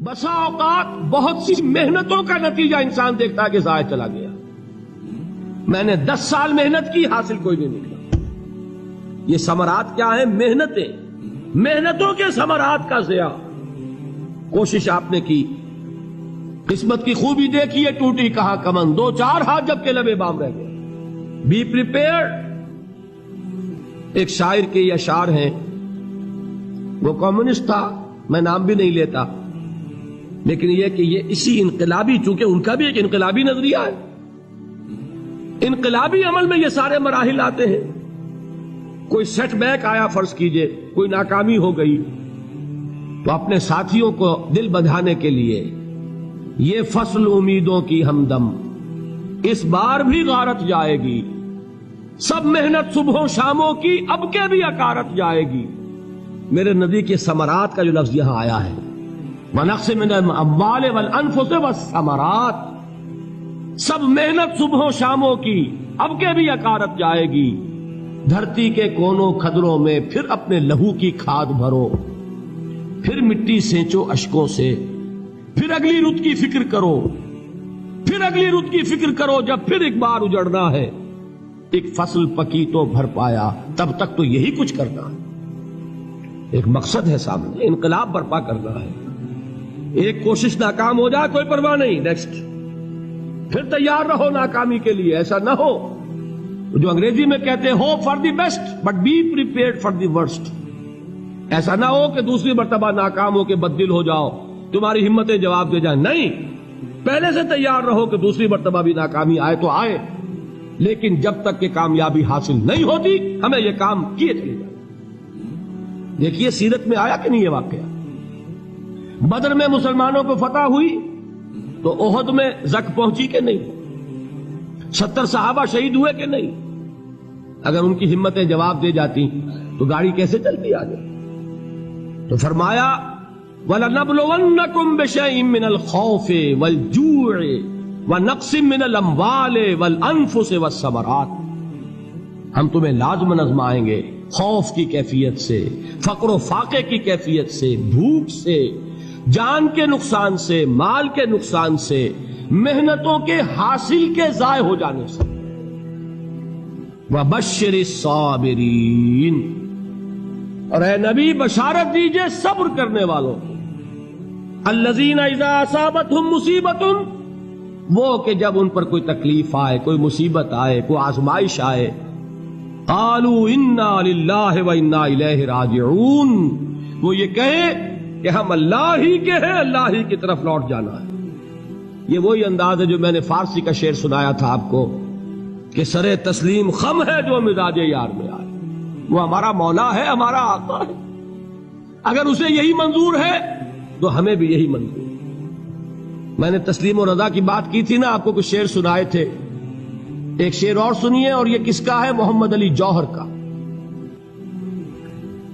بسا اوقات بہت سی محنتوں کا نتیجہ انسان دیکھتا ہے کہ ضائع چلا گیا. میں نے 10 سال محنت کی، حاصل کوئی نہیں نکلا. یہ ثمرات کیا ہیں؟ محنتوں کے ثمرات کا ضیاع. کوشش آپ نے کی، قسمت کی خوبی دیکھی ہے، ٹوٹی کہاں کمن، 2-4 ہاتھ جب کے لبے بام رہ گئے. Be prepared. ایک شاعر کے یہ اشعار ہیں، وہ کمیونسٹ تھا، میں نام بھی نہیں لیتا، لیکن یہ کہ یہ اسی انقلابی، چونکہ ان کا بھی ایک انقلابی نظریہ ہے، انقلابی عمل میں یہ سارے مراحل آتے ہیں. کوئی سیٹ بیک آیا، فرض کیجئے کوئی ناکامی ہو گئی، تو اپنے ساتھیوں کو دل بندھانے کے لیے یہ فصل امیدوں کی ہمدم اس بار بھی غارت جائے گی، سب محنت صبحوں شاموں کی اب کے بھی اکارت جائے گی. میرے نبی کے ثمرات کا جو لفظ یہاں آیا ہے، وَنَقْصٍ مِّنَ الْأَمْوَالِ وَالْأَنفُسِ وَالثَّمَرَاتِ، سب محنت صبحوں شاموں کی اب کے بھی اکارت جائے گی. دھرتی کے کونوں کھدروں میں پھر اپنے لہو کی کھاد بھرو، پھر مٹی سینچو اشکوں سے، پھر اگلی رت کی فکر کرو، پھر اگلی رت کی فکر کرو، جب پھر ایک بار اجڑنا ہے. ایک فصل پکی تو بھر پایا، تب تک تو یہی کچھ کرنا ہے. ایک مقصد ہے سامنے، انقلاب برپا کرنا ہے. ایک کوشش ناکام ہو جائے کوئی پرواہ نہیں، نیکسٹ. پھر تیار رہو ناکامی کے لیے. ایسا نہ ہو جو انگریزی میں کہتے ہیں hope for the best but be prepared for the worst. ایسا نہ ہو کہ دوسری مرتبہ ناکام ہو کے بددل ہو جاؤ، تمہاری ہمتیں جواب دے جائیں. نہیں، پہلے سے تیار رہو کہ دوسری مرتبہ بھی ناکامی آئے تو آئے، لیکن جب تک کہ کامیابی حاصل نہیں ہوتی ہمیں یہ کام کیے چلے جائیں. دیکھیے سیرت میں آیا کہ نہیں یہ واقعہ. بدر میں مسلمانوں کو فتح ہوئی تو احد میں زک پہنچی کہ نہیں؟ 70 صحابہ شہید ہوئے کہ نہیں؟ اگر ان کی ہمتیں جواب دے جاتی تو گاڑی کیسے چلتی آگے؟ تو فرمایا وَلَنَبْلُوَنَّكُمْ بِشَيْءٍ مِّنَ الْخَوْفِ وَالْجُوعِ وَنَقْصٍ مِّنَ الْأَمْوَالِ وَالْأَنفُسِ وَالثَّمَرَاتِ. ہم تمہیں لازم آزمائیں گے، خوف کی کیفیت سے، فقر و فاقے کی کیفیت سے، بھوک سے، جان کے نقصان سے، مال کے نقصان سے، محنتوں کے حاصل کے ضائع ہو جانے سے. وَبَشِّرِ الصَّابِرِينَ، اور اے نبی بشارت دیجئے صبر کرنے والوں کو. الَّذِينَ إِذَا أَصَابَتْهُمْ مُصِيبَةٌ، وہ کہ جب ان پر کوئی تکلیف آئے، کوئی مصیبت آئے، کوئی آزمائش آئے، قالوا انا للہ وانا الیہ راجعون، وہ یہ کہیں کہ ہم اللہ ہی کے ہیں، اللہ ہی کی طرف لوٹ جانا ہے. یہ وہی انداز ہے جو میں نے فارسی کا شعر سنایا تھا آپ کو کہ سرے تسلیم خم ہے جو مزاج یار میں آئے. وہ ہمارا مولا ہے، ہمارا آقا ہے. اگر اسے یہی منظور ہے تو ہمیں بھی یہی منظور ہے. میں نے تسلیم و رضا کی بات کی تھی نا، آپ کو کچھ شعر سنائے تھے. ایک شعر اور سنیے، اور یہ کس کا ہے؟ محمد علی جوہر کا.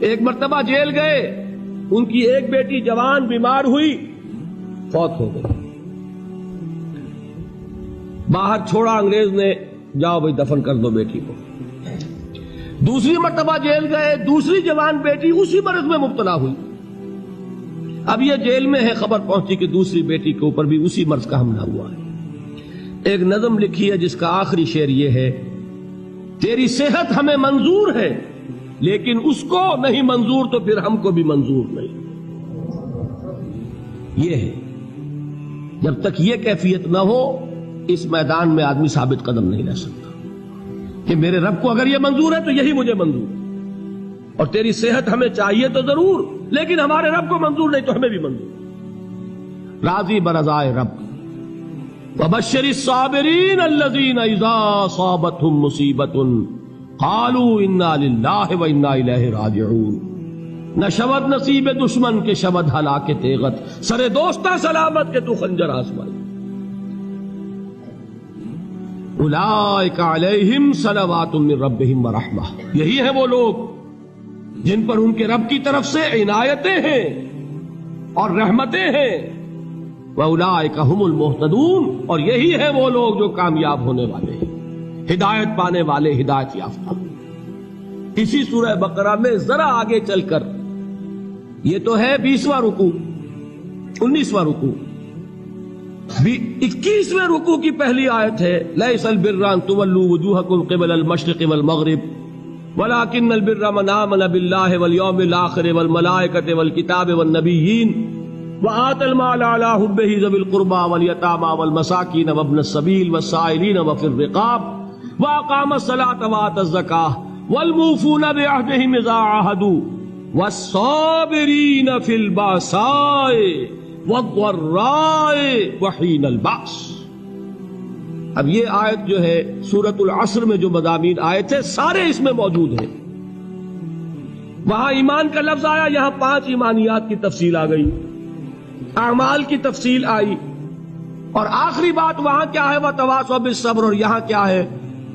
ایک مرتبہ جیل گئے، ان کی ایک بیٹی جوان بیمار ہوئی، فوت ہو گئی. باہر چھوڑا انگریز نے، جاؤ بھائی دفن کر دو بیٹی کو. دوسری مرتبہ جیل گئے، دوسری جوان بیٹی اسی مرض میں مبتلا ہوئی. اب یہ جیل میں ہے، خبر پہنچی کہ دوسری بیٹی کے اوپر بھی اسی مرض کا حملہ ہوا ہے. ایک نظم لکھی ہے جس کا آخری شعر یہ ہے، تیری صحت ہمیں منظور ہے لیکن اس کو نہیں منظور تو پھر ہم کو بھی منظور نہیں. یہ ہے، جب تک یہ کیفیت نہ ہو اس میدان میں آدمی ثابت قدم نہیں رہ سکتا کہ میرے رب کو اگر یہ منظور ہے تو یہی مجھے منظور ہے، اور تیری صحت ہمیں چاہیے تو ضرور، لیکن ہمارے رب کو منظور نہیں تو ہمیں بھی منظور. راضی برضائے رب. وَبَشِّرِ الصَّابِرِينَ الَّذِينَ إِذَا أَصَابَتْهُمْ مُصِيبَةٌ قَالُوا إِنَّا لِلَّهِ وَإِنَّا إِلَيْهِ رَاجِعُونَ. نہ شود نصیب دشمن کے شود ہلاک تیغت، سرے دوستاں سلامت کے تو خنجر آزمائے. اولئک علیہم صلوات من ربہم ورحمہ، یہی ہیں وہ لوگ جن پر ان کے رب کی طرف سے عنایتیں ہیں اور رحمتیں ہیں. وَأُولَئِكَ هُمُ الْمُهْتَدُونَ، اور یہی ہے وہ لوگ جو کامیاب ہونے والے ہیں، ہدایت پانے والے، ہدایت یافتہ. اسی سورہ بقرہ میں ذرا آگے چل کر، یہ تو ہے 20واں رکوع، 19واں رکوع. 21ویں رکوع کی پہلی آیت ہے لیس البر ان تولوا وجوہکم قبل المشرق والمغرب ولکن البر من آمن باللہ والیوم الآخر والملائکۃ والکتاب والنبیین وآتى المال على حبه ذوي القربى واليتامى والمساكين وابن السبيل والسائلين وفي الرقاب وأقام الصلاة وآتى الزكاة والموفون بعهدهم إذا عاهدوا والصابرين في البأساء والضراء وحين البأس. اب یہ آیت جو ہے سورۃ العصر میں جو مضامین آئے تھے سارے اس میں موجود ہیں. وہاں ایمان کا لفظ آیا، یہاں 5 ایمانیات کی تفصیل آ گئی، اعمال کی تفصیل آئی، اور آخری بات وہاں کیا ہے وَتَوَاصَوْا بِالصَّبْرِ، اور یہاں کیا ہے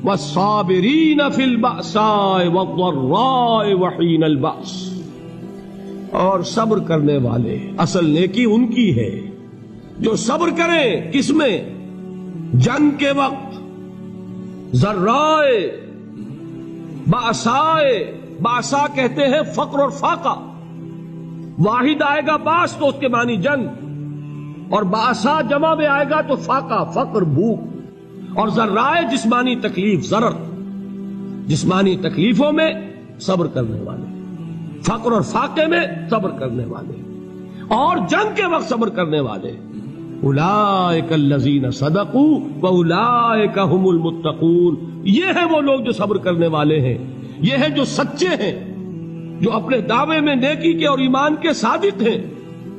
وَالصَّابِرِينَ فِي الْبَأْسَاءِ وَالضَّرَّاءِ وَحِينَ الْبَأْسِ، اور صبر کرنے والے. اصل نیکی ان کی ہے جو صبر کریں. کس میں؟ جنگ کے وقت. ضرائے، بأسائے، بأسا کہتے ہیں فقر اور فاقہ. واحد آئے گا باس تو اس کے معنی جنگ، اور بأسا جمع میں آئے گا تو فاقہ، فقر، بھوک. اور ذرائے جسمانی تکلیف، ضرر، جسمانی تکلیفوں میں صبر کرنے والے، فقر اور فاقے میں صبر کرنے والے، اور جنگ کے وقت صبر کرنے والے. اولئک الذین صدقوا واولئک هم المتقون. یہ ہیں وہ لوگ جو صبر کرنے والے ہیں، یہ ہیں جو سچے ہیں، جو اپنے دعوے میں نیکی کے اور ایمان کے صادق ہیں،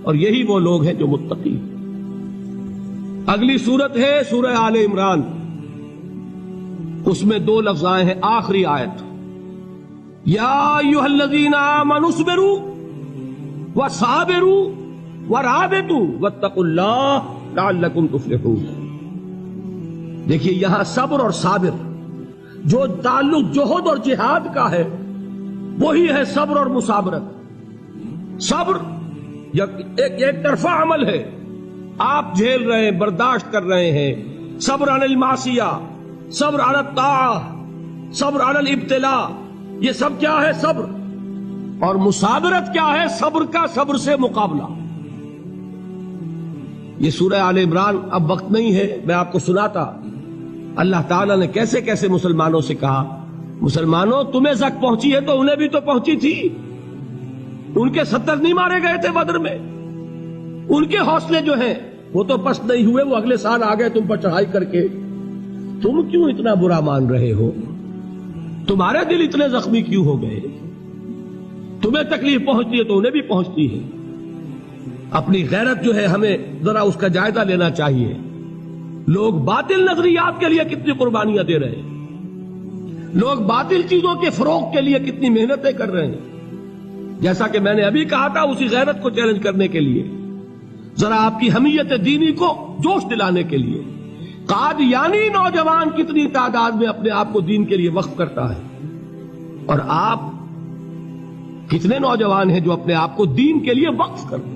اور یہی وہ لوگ ہیں جو متقی. اگلی سورت ہے سورہ آل عمران. اس میں 2 لفظ آئے ہیں آخری آیت، یا ایھا الذین آمنوا اصبروا وصابروا ورابطوا واتقوا اللہ لعلکم تفلحون. دیکھیے یہاں صبر اور صابر جو تعلق جہد اور جہاد کا ہے وہی ہے صبر اور مصابرت. صبر ایک طرفہ عمل ہے، آپ جھیل رہے ہیں، برداشت کر رہے ہیں. صبر علی المعصیہ، صبر علی الطاعہ، صبر علی الابتلاء، یہ سب کیا ہے؟ صبر. اور مصابرت کیا ہے؟ صبر کا صبر سے مقابلہ. یہ سورہ آل عمران اب وقت نہیں ہے، میں آپ کو سناتا اللہ تعالیٰ نے کیسے کیسے مسلمانوں سے کہا، مسلمانوں تمہیں زک پہنچی ہے تو انہیں بھی تو پہنچی تھی. ان کے 70 نہیں مارے گئے تھے بدر میں؟ ان کے حوصلے جو ہیں وہ تو پست نہیں ہوئے، وہ اگلے سال آ گئے تم پر چڑھائی کر کے. تم کیوں اتنا برا مان رہے ہو؟ تمہارے دل اتنے زخمی کیوں ہو گئے؟ تمہیں تکلیف پہنچتی ہے تو انہیں بھی پہنچتی ہے. اپنی غیرت جو ہے ہمیں ذرا اس کا جائزہ لینا چاہیے. لوگ باطل نظریات کے لیے کتنی قربانیاں دے رہے ہیں، لوگ باطل چیزوں کے فروغ کے لیے کتنی محنتیں کر رہے ہیں. جیسا کہ میں نے ابھی کہا تھا، اسی غیرت کو چیلنج کرنے کے لیے، ذرا آپ کی حمیت دینی کو جوش دلانے کے لیے، قادیانی نوجوان کتنی تعداد میں اپنے آپ کو دین کے لیے وقف کرتا ہے، اور آپ کتنے نوجوان ہیں جو اپنے آپ کو دین کے لیے وقف کرتے ہیں،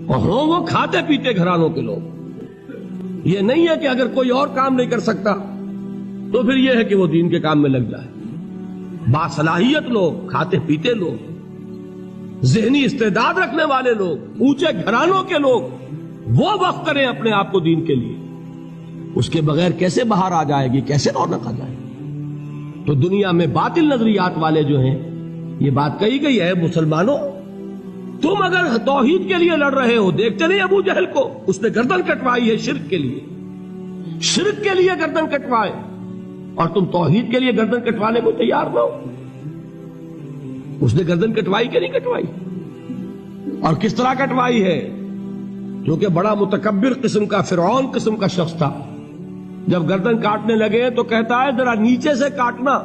اور ہوں وہ کھاتے پیتے گھرانوں کے لوگ. یہ نہیں ہے کہ اگر کوئی اور کام نہیں کر سکتا تو پھر یہ ہے کہ وہ دین کے کام میں لگ جائے. باصلاحیت لوگ، کھاتے پیتے لوگ، ذہنی استعداد رکھنے والے لوگ، اونچے گھرانوں کے لوگ، وہ وقف کریں اپنے آپ کو دین کے لیے. اس کے بغیر کیسے باہر آ جائے گی، کیسے رونق آ جائے گی؟ تو دنیا میں باطل نظریات والے جو ہیں، یہ بات کہی گئی ہے مسلمانوں تم اگر توحید کے لیے لڑ رہے ہو، دیکھتے نہیں ابو جہل کو، اس نے گردن کٹوائی ہے شرک کے لیے، شرک کے لیے گردن کٹوائے، اور تم توحید کے لیے گردن کٹوانے کو تیار نہ ہو. اس نے گردن کٹوائی کہ نہیں کٹوائی؟ اور کس طرح کٹوائی ہے؟ کیونکہ بڑا متکبر قسم کا، فرعون قسم کا شخص تھا. جب گردن کاٹنے لگے تو کہتا ہے ذرا نیچے سے کاٹنا،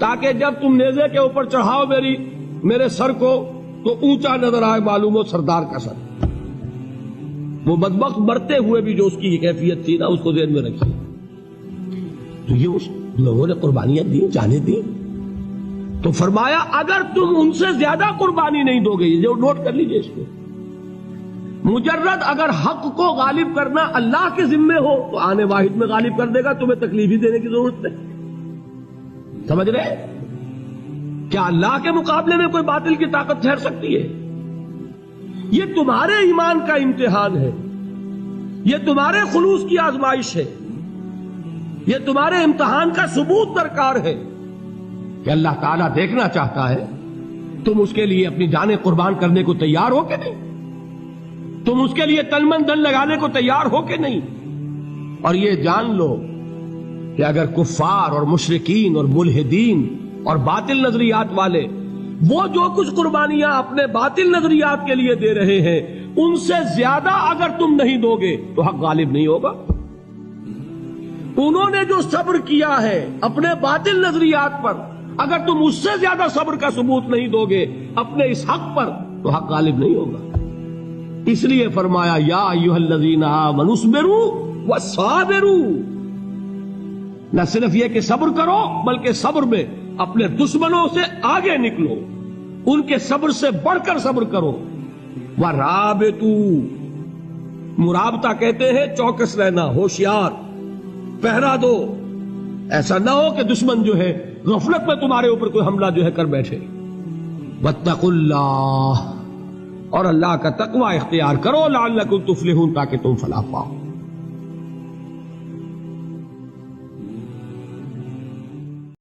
تاکہ جب تم نیزے کے اوپر چڑھاؤ میرے سر کو تو اونچا نظر آئے، معلوم ہو سردار کا سر. وہ بدبخت مرتے ہوئے بھی جو اس کی کیفیت تھی نا، اس کو ذہن میں رکھیے. تو یہ اس لوگوں نے قربانیاں دی، جانے دی. تو فرمایا اگر تم ان سے زیادہ قربانی نہیں دو گے، جو نوٹ کر لیجئے اس کو، مجرد اگر حق کو غالب کرنا اللہ کے ذمے ہو تو آنے واحد میں غالب کر دے گا، تمہیں تکلیف ہی دینے کی ضرورت نہیں. سمجھ رہے؟ کیا اللہ کے مقابلے میں کوئی باطل کی طاقت ٹھہر سکتی ہے؟ یہ تمہارے ایمان کا امتحان ہے، یہ تمہارے خلوص کی آزمائش ہے، یہ تمہارے امتحان کا ثبوت درکار ہے کہ اللہ تعالیٰ دیکھنا چاہتا ہے تم اس کے لیے اپنی جانیں قربان کرنے کو تیار ہو کہ نہیں، تم اس کے لیے تن من دھن لگانے کو تیار ہو کہ نہیں۔ اور یہ جان لو کہ اگر کفار اور مشرکین اور ملحدین اور باطل نظریات والے وہ جو کچھ قربانیاں اپنے باطل نظریات کے لیے دے رہے ہیں ان سے زیادہ اگر تم نہیں دو گے تو حق غالب نہیں ہوگا۔ انہوں نے جو صبر کیا ہے اپنے باطل نظریات پر، اگر تم اس سے زیادہ صبر کا ثبوت نہیں دو گے اپنے اس حق پر تو حق غالب نہیں ہوگا۔ اس لیے فرمایا یا ایھا الذین آمنوا اصبروا وصابروا، نہ صرف یہ کہ صبر کرو بلکہ صبر میں اپنے دشمنوں سے آگے نکلو، ان کے صبر سے بڑھ کر صبر کرو۔ ورابطوا، مرابطہ کہتے ہیں چوکس رہنا، ہوشیار، پہرا دو، ایسا نہ ہو کہ دشمن جو ہے غفلت میں تمہارے اوپر کوئی حملہ جو ہے کر بیٹھے۔ واتقوا اللہ، اور اللہ کا تقوی اختیار کرو، لعلکم تفلحون، تاکہ تم فلاح پاؤ۔